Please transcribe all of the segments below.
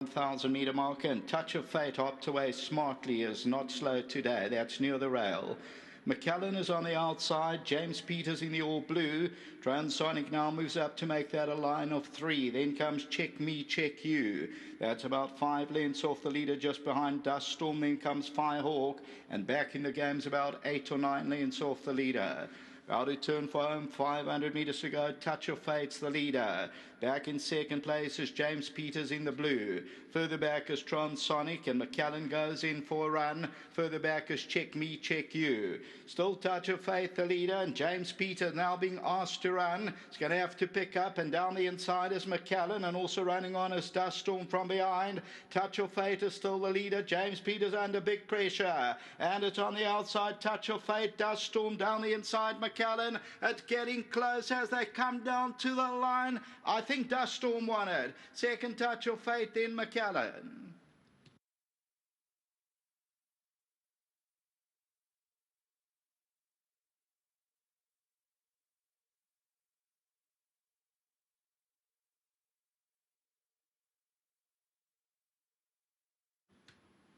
1,000 metre mark, and Touch of Fate hopped away smartly, is not slow today. That's near the rail. McCallan is on the outside. James Peters in the all blue. Transonic now moves up to make that a line of 3. Then comes Check Me, Check You. That's about 5 lengths off the leader just behind Dust Storm. Then comes Firehawk, and back in the game's about 8 or 9 lengths off the leader. Out to turn for home, 500 metres to go. Touch of Fate's the leader. Back in second place is James Peters in the blue. Further back is Transonic, and McCallan goes in for a run. Further back is Check Me, Check You. Still Touch of Fate the leader, and James Peters now being asked to run. He's going to have to pick up, and down the inside is McCallan, and also running on is Dust Storm from behind. Touch of Fate is still the leader. James Peters under big pressure, and it's on the outside. Touch of Fate, Dust Storm down the inside. McCallan, it's getting close as they come down to the line. I think Dust Storm won it. Second Touch of Fate, then McCallan.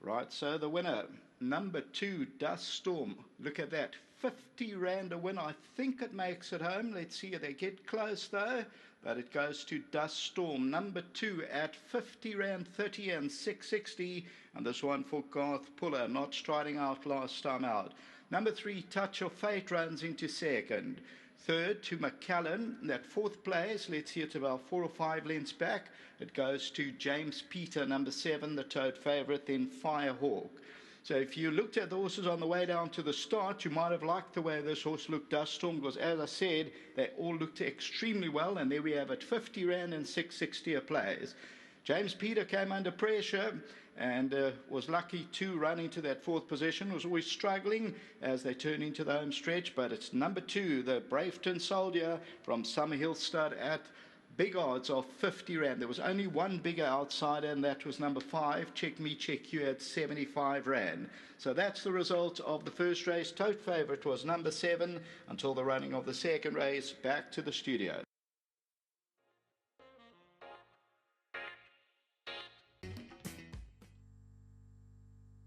Right, so the winner, number 2, Dust Storm. Look at that, 50 rand a win. I think it makes it home. Let's see if they get close though. But it goes to Dust Storm, number 2 at 50 rand 30 and 660. And this one for Garth Puller, not striding out last time out. Number 3, Touch of Fate runs into second. Third to McCallan. That fourth place, let's see, it's about 4 or 5 lengths back. It goes to James Peter, number 7, the tote favourite, then Firehawk. So if you looked at the horses on the way down to the start, you might have liked the way this horse looked, Dust Storm, because as I said, they all looked extremely well, and there we have it, 50 rand and 660 a place. James Peter came under pressure and was lucky to run into that fourth position. Was always struggling as they turn into the home stretch, but it's number 2, the Braveton Soldier from Summerhill Stud at big odds of 50 rand. There was only one bigger outsider, and that was number 5, Check Me, Check You, at 75 rand. So that's the result of the first race. Tote favourite was number 7 until the running of the second race. Back to the studio.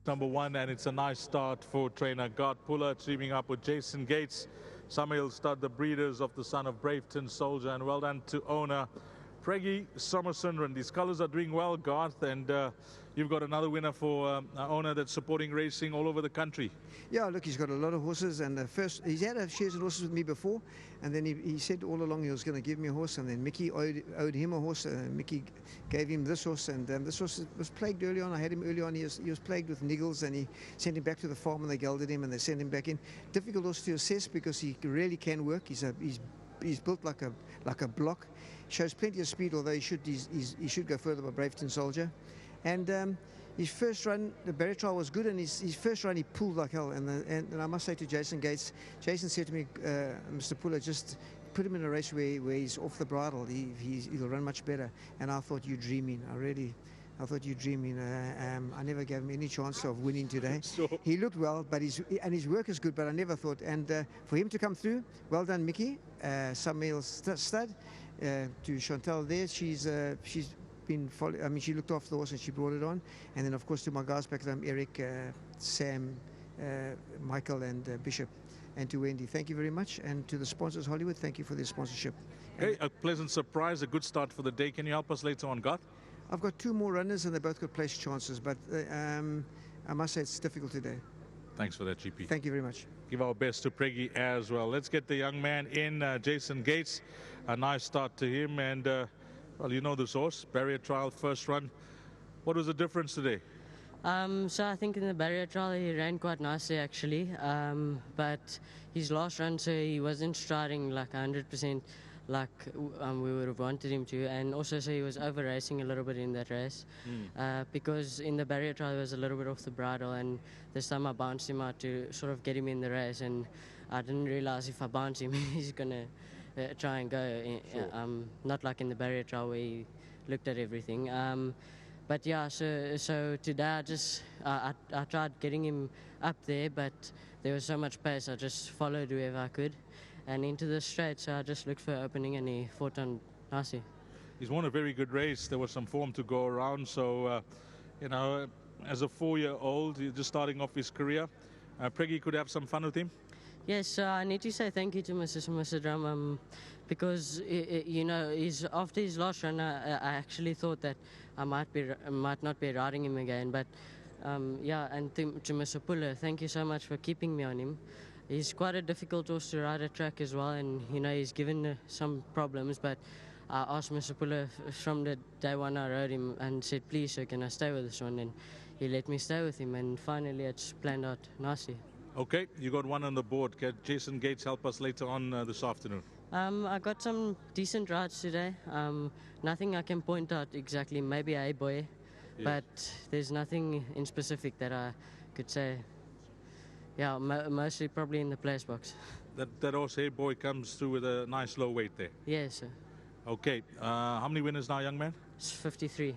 Number 1, and it's a nice start for trainer Garth Puller, teaming up with Jason Gates. Summerhill Stud, the breeders of the son of Braveton Soldier, and well done to owner Preggy Somersundaran. These colours are doing well, Garth, and you've got another winner for an owner that's supporting racing all over the country. Yeah, look, he's got a lot of horses, and he's had a shares of horses with me before, and then he said all along he was going to give me a horse, and then Mickey owed him a horse. Mickey gave him this horse, and this horse was plagued early on. I had him early on. He was plagued with niggles, and he sent him back to the farm, and they gelded him, and they sent him back in. Difficult horse to assess because he really can work. He's built like a block. Shows plenty of speed, although he should go further by Braveton Soldier. And his first run, the barrier trial was good, and his first run he pulled like hell. And I must say to Jason Gates, Jason said to me, Mr. Puller, just put him in a race where he's off the bridle. He'll run much better. And I thought, you're dreaming. I thought you're dreaming. I never gave him any chance of winning today. Sure. He looked well, but his work is good, but I never thought. And for him to come through, well done, Mickey. Summerhill Stud. To Chantal there, she's been following. I mean, she looked after the horse and she brought it on. And then, of course, to my guys back there, Eric, Sam, Michael, and Bishop. And to Wendy, thank you very much. And to the sponsors, Hollywood, thank you for their sponsorship. Okay, a pleasant surprise, a good start for the day. Can you help us later on, Garth? I've got 2 more runners, and they both got place chances, but I must say it's difficult today. Thanks for that, GP. Thank you very much. Give our best to Preggy as well. Let's get the young man in, Jason Gates. A nice start to him, and well, you know this horse, barrier trial, first run. What was the difference today? So I think in the barrier trial he ran quite nicely actually, but his last run, so he wasn't striding like 100% like we would have wanted him to, and also so he was over racing a little bit in that race because in the barrier trial he was a little bit off the bridle, and this time I bounced him out to sort of get him in the race, and I didn't realize if I bounce him he's gonna try and go not like in the barrier trial where he looked at everything. But yeah, so today I tried getting him up there, but there was so much pace, I just followed whoever I could and into the straight, so I just looked for an opening and he fought on nicely. He's won a very good race. There was some form to go around. So, you know, as a 4-year-old, he's just starting off his career. Preggy could have some fun with him. Yes, I need to say thank you to Mr. Drum, because you know, after his last run, I actually thought that I might not be riding him again. But yeah, and to Mr. Puller, thank you so much for keeping me on him. He's quite a difficult horse to ride at track as well, and you know, he's given some problems. But I asked Mr. Puller from the day one I rode him and said, please, sir, can I stay with this one? And he let me stay with him, and finally it's planned out nicely. Okay, you got one on the board. Can Jason Gates help us later on this afternoon? I got some decent rides today. Nothing I can point out exactly, maybe a boy, Yes. but there's nothing in specific that I could say. Yeah, mostly probably in the place box. That horse, Hey Boy, comes through with a nice low weight there. Yes, sir. Okay, how many winners now, young man? It's 53.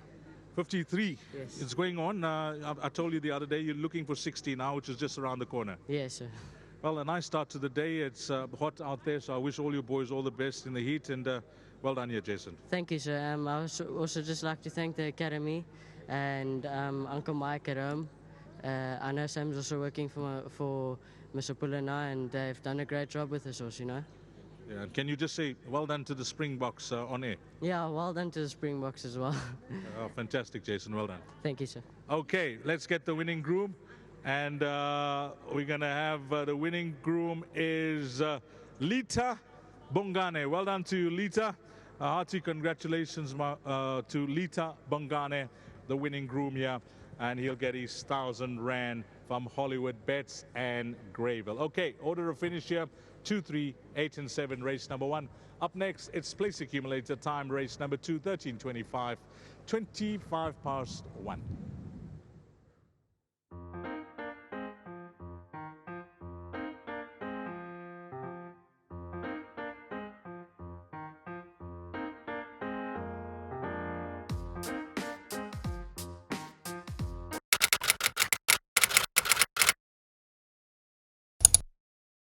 53. Yes. It's going on. I told you the other day you're looking for 60 now, which is just around the corner. Yes, sir. Well, a nice start to the day. It's hot out there, so I wish all you boys all the best in the heat, and well done here, Jason. Thank you, sir. I also just like to thank the Academy and Uncle Mike at home. I know Sam's also working for Mr. Puller now, and they've done a great job with this horse, you know. Yeah, and can you just say well done to the Springboks on air? Yeah, well done to the Springboks as well. Oh, fantastic, Jason. Well done. Thank you, sir. Okay, let's get the winning groom. And we're going to have the winning groom is Lita Bongane. Well done to Lita. Hearty congratulations to Lita Bongane, the winning groom here. And he'll get his 1,000 Rand from Hollywoodbets and Greyville. Okay, order of finish here, 2, 3, 8 and 7, race number 1. Up next, it's place accumulator time, race number 2, 13:25, 25 past 1.